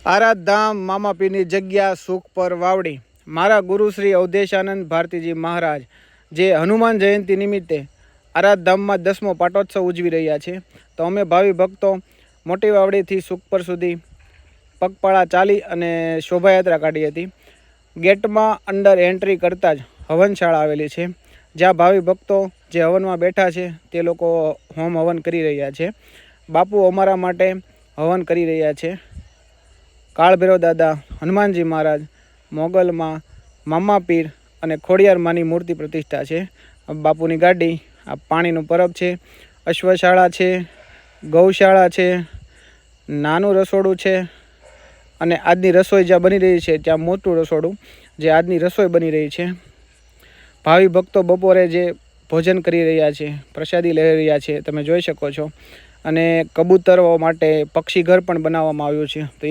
આરાધધામ મામાપીરની જગ્યા સુખ પર વાવડી મારા ગુરુ શ્રી અવધેશાનંદ ભારતીજી મહારાજ જે હનુમાન જયંતિ નિમિત્તે આરાધધામમાં 10મો પાટોત્સવ ઉજવી રહ્યા છે. તો અમે ભાવિ ભક્તો મોટી વાવડીથી સુખપર સુધી પગપાળા ચાલી અને શોભાયાત્રા કાઢી હતી. ગેટમાં અંડર એન્ટ્રી કરતાં જ હવનશાળા આવેલી છે, જ્યાં ભાવિ ભક્તો જે હવનમાં બેઠા છે તે લોકો હોમ હવન કરી રહ્યા છે. બાપુ અમારા માટે હવન કરી રહ્યા છે. કાળભૈરવ દાદા, હનુમાનજી મહારાજ, મોગલમાં, મામાપીર અને ખોડિયારમાંની મૂર્તિ પ્રતિષ્ઠા છે. બાપુની ગાડી, આ પાણીનું પરબ છે, અશ્વશાળા છે, ગૌશાળા છે, નાનું રસોડું છે અને આજની રસોઈ જ્યાં બની રહી છે ત્યાં મોટું રસોડું જે આજની રસોઈ બની રહી છે. ભાવિ ભક્તો બપોરે જે ભોજન કરી રહ્યા છે, પ્રસાદી લઈ રહ્યા છે, તમે જોઈ શકો છો. અને કબૂતરો માટે પક્ષી ઘર પણ બનાવવામાં આવ્યું છે. તો